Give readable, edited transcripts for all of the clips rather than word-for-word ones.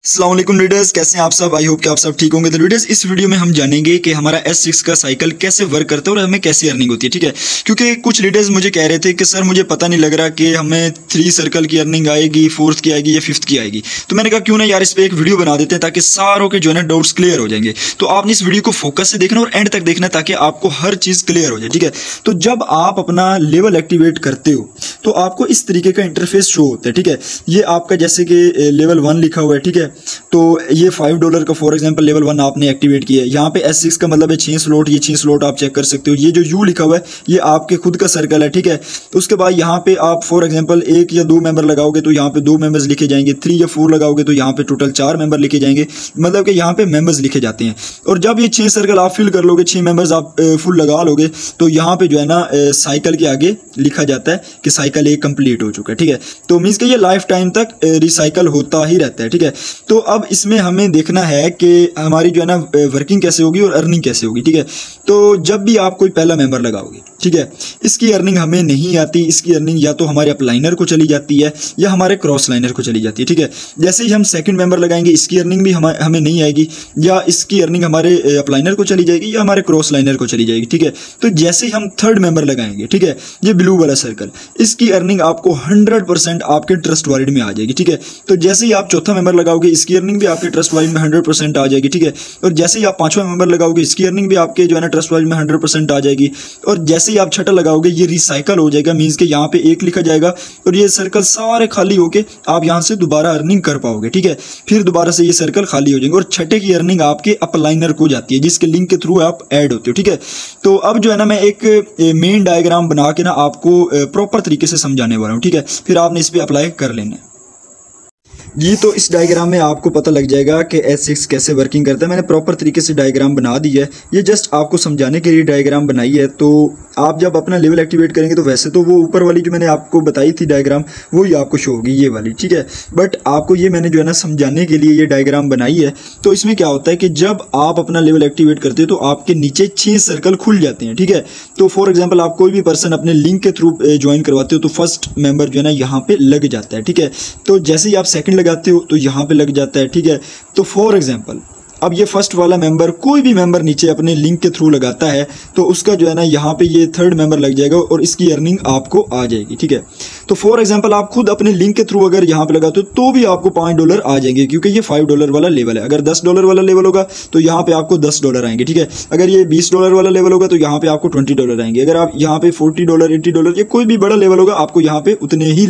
अस्सलाम वालेकुम रीडर्स, कैसे हैं आप सब। आई होप कि आप सब ठीक होंगे। तो रीडर्स, इस वीडियो में हम जानेंगे कि हमारा S6 का साइकिल कैसे वर्क करता है और हमें कैसी अर्निंग होती है। ठीक है, क्योंकि कुछ रीडर्स मुझे कह रहे थे कि सर मुझे पता नहीं लग रहा कि हमें 3 सर्कल की अर्निंग आएगी, 4th की आएगी या 5th की आएगी। तो मैंने कहा क्यों ना यार इस पर एक वीडियो बना देते हैं ताकि सारों के जो है ना डाउट्स क्लियर हो जाएंगे। तो आपने इस वीडियो को फोकस से देखना और एंड तक देखना ताकि आपको हर चीज़ क्लियर हो जाए। ठीक है, तो जब आप अपना लेवल एक्टिवेट करते हो तो आपको इस तरीके का इंटरफेस शो होता है। ठीक है, ये आपका जैसे कि लेवल 1 लिखा हुआ है। ठीक है, तो ये $5 का फॉर एग्जांपल लेवल 1 आपने एक्टिवेट किया है। यहाँ पे S6 का मतलब है 6 स्लॉट, ये 6 स्लॉट आप चेक कर सकते हो। ये जो U लिखा हुआ है ये आपके खुद का सर्कल है। ठीक है, तो उसके बाद यहाँ पे आप फॉर एग्जांपल 1 या 2 मेंबर लगाओगे तो यहाँ पे 2 मेंबर्स लिखे जाएंगे। 3 या 4 लगाओगे तो यहाँ पे टोटल 4 मेंबर लिखे जाएंगे, मतलब कि यहाँ पे मेंबर्स लिखे जाते हैं। और जब ये 6 सर्कल आप फिल कर लोगे, 6 मेंबर्स आप फुल लगा लोगे, तो यहाँ पे जो है ना साइकिल के आगे लिखा जाता है कि साइकिल 1 कंप्लीट हो चुका है। ठीक है, तो मीन्स कि ये लाइफ टाइम तक रिसाइकल होता ही रहता है। ठीक है, तो अब इसमें हमें देखना है कि हमारी जो है ना वर्किंग कैसे होगी और अर्निंग कैसे होगी। ठीक है, तो जब भी आप कोई पहला मेंबर लगाओगे, ठीक है, इसकी अर्निंग हमें नहीं आती। इसकी अर्निंग या तो हमारे अपलाइनर को चली जाती है या हमारे क्रॉस लाइनर को चली जाती है। ठीक है, जैसे ही हम सेकंड मेंबर लगाएंगे इसकी अर्निंग भी हमें नहीं आएगी, या इसकी अर्निंग हमारे अपलाइनर को चली जाएगी या हमारे क्रॉस लाइनर को चली जाएगी। ठीक है, तो जैसे ही हम थर्ड मेंबर लगाएंगे, ठीक है, ये ब्लू वाला सर्कल, इसकी अर्निंग आपको 100% आपके ट्रस्ट वॉलेट में आ जाएगी। ठीक है, तो जैसे ही आप चौथा मेंबर लगाओगे इसकी अर्निंग भी आपके ट्रस्ट वॉलेट में 100% आ जाएगी। ठीक है, और जैसे ही आप पांचवा मेंबर लगाओगे इसकी अर्निंग भी आपके जो है ना ट्रस्ट वॉलेट में 100% आ जाएगी। और जैसे ही आप छठा लगाओगे ये रिसाइकल हो जाएगा, मीन्स के यहाँ पे 1 लिखा जाएगा और ये सर्कल सारे खाली होके आप यहाँ से दोबारा अर्निंग कर पाओगे। ठीक है, फिर दोबारा से ये सर्कल खाली हो जाएंगे और छठे की अर्निंग आपके अपलाइनर को जाती है जिसके लिंक के थ्रू आप ऐड होते हो। ठीक है, तो अब जो है ना मैं एक मेन डायग्राम बना के ना आपको प्रॉपर तरीके से समझाने वाला हूँ। ठीक है, फिर आपने इस पर अप्लाई कर लेना है जी। तो इस डायग्राम में आपको पता लग जाएगा कि S6 कैसे वर्किंग करता है। मैंने प्रॉपर तरीके से डायग्राम बना दी है, ये जस्ट आपको समझाने के लिए डायग्राम बनाई है। तो आप जब अपना लेवल एक्टिवेट करेंगे तो वैसे तो वो ऊपर वाली जो मैंने आपको बताई थी डायग्राम वो ही आपको शो होगी, ये वाली। ठीक है, बट आपको ये मैंने जो है ना समझाने के लिए ये डायग्राम बनाई है। तो इसमें क्या होता है कि जब आप अपना लेवल एक्टिवेट करते हो तो आपके नीचे 6 सर्कल खुल जाते हैं। ठीक है, तो फॉर एग्जाम्पल आप कोई भी पर्सन अपने लिंक के थ्रू ज्वाइन करवाते हो तो फर्स्ट मेंबर जो है ना यहाँ पे लग जाता है। ठीक है, तो जैसे ही आप सेकंड लगाते हो तो यहाँ पे लग जाता है। ठीक है, तो फॉर एग्जाम्पल अब ये फर्स्ट वाला मेंबर कोई भी मेंबर नीचे अपने लिंक के थ्रू लगाता है तो उसका जो है ना यहाँ पे ये थर्ड मेंबर लग जाएगा और इसकी अर्निंग आपको आ जाएगी। ठीक है, तो फॉर एग्जांपल आप खुद अपने लिंक के थ्रू अगर यहाँ पे लगाते हो तो भी आपको $5 आ जाएंगे क्योंकि ये $5 वाला लेवल है। अगर $10 वाला लेवल होगा तो यहाँ पे आपको $10 आएंगे। ठीक है, अगर ये $20 वाला लेवल होगा तो यहाँ पे आपको $20 आएंगे। अगर आप यहाँ पे $40, $80 या कोई भी बड़ा लेवल होगा आपको यहाँ पे उतने ही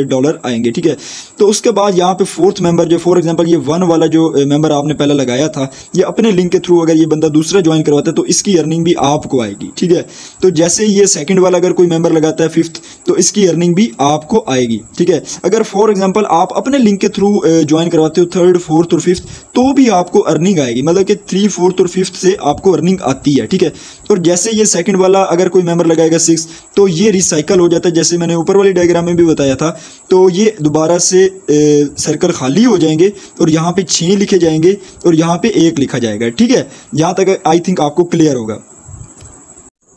डॉलर आएंगे। ठीक है, तो उसके बाद यहाँ पे फोर्थ मेंबर जो फॉर एग्जाम्पल ये 1 वाला जो मेंबर आपने पहले लगाया था ये अपने लिंक के थ्रू अगर ये बंदा दूसरा ज्वाइन करवाता है तो इसकी अर्निंग भी आपको आएगी। ठीक है, तो जैसे ये सेकंड वाला अगर कोई मेंबर लगाता है 5th तो इसकी अर्निंग भी आपको आएगी। ठीक है, अगर फॉर एग्जांपल आप अपने लिंक के थ्रू ज्वाइन करवाते हो 3rd, 4th और 5th तो भी आपको अर्निंग आएगी, मतलब कि 3, 4th और 5th से आपको अर्निंग आती है। ठीक है, और जैसे ये सेकंड वाला अगर कोई मेंबर लगाएगा 6 तो ये रिसाइकल हो जाता है, जैसे मैंने ऊपर वाली डायग्राम में भी बताया था। तो ये दोबारा से सर्कल खाली हो जाएंगे और यहाँ पे 6 लिखे जाएंगे और यहाँ पे 1 लिखा जाएगा। ठीक है, यहाँ तक आई थिंक आपको क्लियर होगा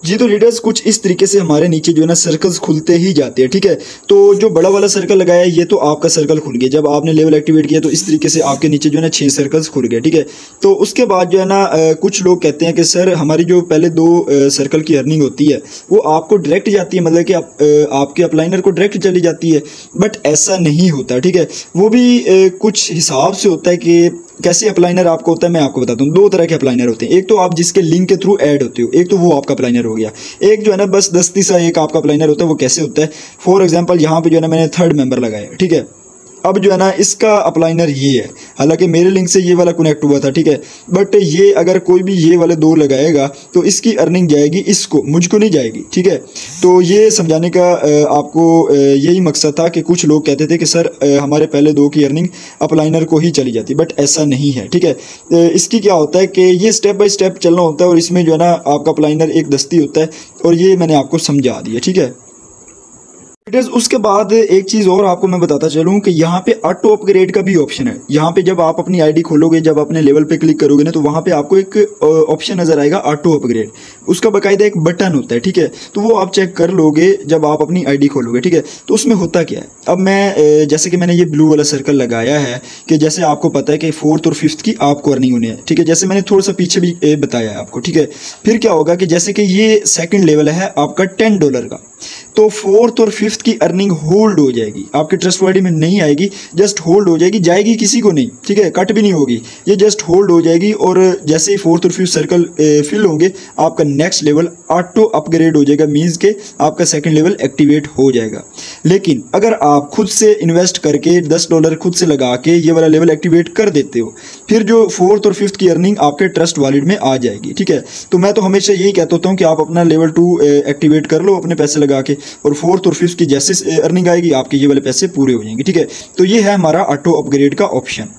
जी। तो रीडर्स कुछ इस तरीके से हमारे नीचे जो है ना सर्कल्स खुलते ही जाते हैं। ठीक है, तो जो बड़ा वाला सर्कल लगाया है ये तो आपका सर्कल खुल गया। जब आपने लेवल एक्टिवेट किया तो इस तरीके से आपके नीचे जो है ना 6 सर्कल्स खुल गए। ठीक है, तो उसके बाद जो है ना कुछ लोग कहते हैं कि सर हमारी जो पहले 2 सर्कल की अर्निंग होती है वो आपको डायरेक्ट जाती है, मतलब कि आपके अपलाइनर को डायरेक्ट चली जाती है, बट ऐसा नहीं होता। ठीक है, वो भी कुछ हिसाब से होता है कि कैसे अप्लाइनर आपको होता है। मैं आपको बताता हूँ, 2 तरह के अप्लाइनर होते हैं। एक तो आप जिसके लिंक के थ्रू ऐड होते हो, एक तो वो आपका अप्लाइनर हो गया। एक जो है ना बस दस्ती सा एक आपका अप्लाइनर होता है। वो कैसे होता है, फॉर एग्जांपल यहाँ पे जो है ना मैंने 3rd मेंबर लगाया। ठीक है, अब जो है ना इसका अप्लाइनर ये है, हालांकि मेरे लिंक से ये वाला कनेक्ट हुआ था। ठीक है, बट ये अगर कोई भी ये वाले 2 लगाएगा तो इसकी अर्निंग जाएगी इसको, मुझको नहीं जाएगी। ठीक है, तो ये समझाने का आपको यही मकसद था कि कुछ लोग कहते थे कि सर हमारे पहले 2 की अर्निंग अप्लाइनर को ही चली जाती, बट ऐसा नहीं है। ठीक है, इसकी क्या होता है कि ये स्टेप बाय स्टेप चलना होता है और इसमें जो है ना आपका अप्लाइनर एक दस्ती होता है और ये मैंने आपको समझा दिया। ठीक है। लीडर्स उसके बाद एक चीज़ और आपको मैं बताता चलूं कि यहाँ पे ऑटो अपग्रेड का भी ऑप्शन है। यहाँ पे जब आप अपनी आईडी खोलोगे, जब अपने लेवल पे क्लिक करोगे ना, तो वहाँ पे आपको एक ऑप्शन नजर आएगा ऑटो अपग्रेड। उसका बाकायदा एक बटन होता है, ठीक है। तो वो आप चेक कर लोगे जब आप अपनी आईडी खोलोगे, ठीक है। तो उसमें होता क्या है, अब मैं जैसे कि मैंने ये ब्लू वाला सर्कल लगाया है कि जैसे आपको पता है कि 4th और 5th की आपको अर्निंग होनी है, ठीक है। जैसे मैंने थोड़ा सा पीछे भी बताया है आपको, ठीक है। फिर क्या होगा कि जैसे कि ये सेकेंड लेवल है आपका $10 का, तो 4th और 5th की अर्निंग होल्ड हो जाएगी, आपके ट्रस्ट वाइडी में नहीं आएगी, जस्ट होल्ड हो जाएगी, जाएगी किसी को नहीं, ठीक है, कट भी नहीं होगी, ये जस्ट होल्ड हो जाएगी। और जैसे ही 4th और 5th सर्कल फिल होंगे, आपका नेक्स्ट लेवल ऑटो अपग्रेड हो जाएगा, मींस के आपका सेकंड लेवल एक्टिवेट हो जाएगा। लेकिन अगर आप खुद से इन्वेस्ट करके $10 खुद से लगा के ये वाला लेवल एक्टिवेट कर देते हो, फिर जो 4th और 5th की अर्निंग आपके ट्रस्ट वॉलेट में आ जाएगी, ठीक है। तो मैं तो हमेशा यही कहता होता हूँ कि आप अपना लेवल 2 एक्टिवेट कर लो अपने पैसे लगा के, और 4th और 5th की जैसे अर्निंग आएगी आपके ये वाले पैसे पूरे हो जाएंगे, ठीक है। तो ये है हमारा ऑटो अपग्रेड का ऑप्शन।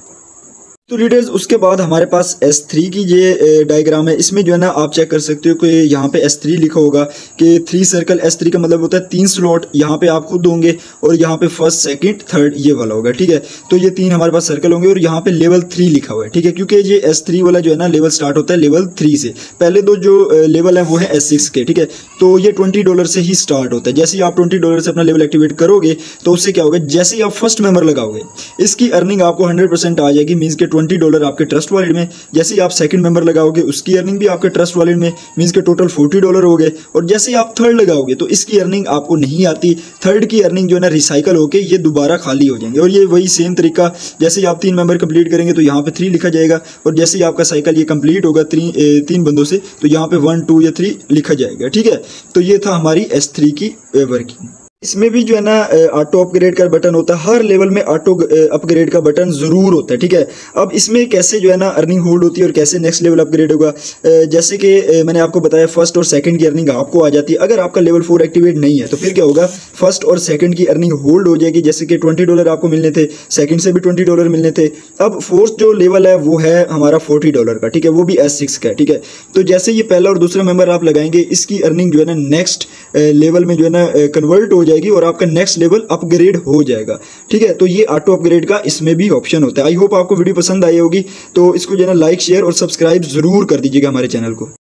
तो रीडर्स उसके बाद हमारे पास S3 की ये डायग्राम है। इसमें जो है ना आप चेक कर सकते हो कि यहाँ पे S3 लिखा होगा कि 3 सर्कल, S3 का मतलब होता है 3 स्लॉट, यहाँ पे आप खुद होंगे और यहाँ पे 1st, 2nd, 3rd ये वाला होगा, ठीक है। तो ये 3 हमारे पास सर्कल होंगे और यहाँ पे लेवल 3 लिखा हुआ है, ठीक है, क्योंकि ये S3 वाला जो है ना लेवल स्टार्ट होता है लेवल 3 से। पहले दो जो लेवल है वो है S6 के, ठीक है। तो ये $20 से ही स्टार्ट होता है। जैसे ही आप $20 से अपना लेवल एक्टिवेट करोगे तो उससे क्या होगा, जैसे ही आप फर्स्ट मेंबर लगाओगे इसकी अर्निंग आपको 100% आ जाएगी, मीन्स के $20 आपके ट्रस्ट वॉलेट में। जैसे ही आप सेकंड मेंबर लगाओगे उसकी अर्निंग भी आपके ट्रस्ट वॉलेट में, मींस के टोटल $40 हो गए। और जैसे ही आप थर्ड लगाओगे तो इसकी अर्निंग आपको नहीं आती, थर्ड की अर्निंग जो है ना रिसाइकल होके ये दोबारा खाली हो जाएंगे। और ये वही सेम तरीका, जैसे ही आप 3 मेंबर कंप्लीट करेंगे तो यहाँ पे 3 लिखा जाएगा, और जैसे ही आपका साइकिल ये कंप्लीट होगा 3 बंदों से तो यहाँ पे 1, 2 या 3 लिखा जाएगा, ठीक है। तो ये था हमारी S3 की वर्किंग। इसमें भी जो है ना ऑटो अपग्रेड का बटन होता है, हर लेवल में ऑटो अपग्रेड का बटन ज़रूर होता है, ठीक है। अब इसमें कैसे जो है ना अर्निंग होल्ड होती है और कैसे नेक्स्ट लेवल अपग्रेड होगा, जैसे कि मैंने आपको बताया फर्स्ट और सेकंड की अर्निंग आपको आ जाती है। अगर आपका लेवल 4 एक्टिवेट नहीं है तो फिर क्या होगा, फर्स्ट और सेकंड की अर्निंग होल्ड हो जाएगी। जैसे कि $20 आपको मिलने थे, सेकंड से भी $20 मिलने थे। अब फोर्थ जो लेवल है वो है हमारा $40 का, ठीक है, वो भी S6 का है, ठीक है। तो जैसे ये पहला और दूसरा मेंबर आप लगाएंगे इसकी अर्निंग जो है ना नेक्स्ट लेवल में जो है ना कन्वर्ट हो जाएगी और आपका नेक्स्ट लेवल अपग्रेड हो जाएगा, ठीक है। तो ये ऑटो अपग्रेड का इसमें भी ऑप्शन होता है। आई होप आपको वीडियो पसंद आई होगी, तो इसको जो है ना लाइक, शेयर और सब्सक्राइब जरूर कर दीजिएगा हमारे चैनल को।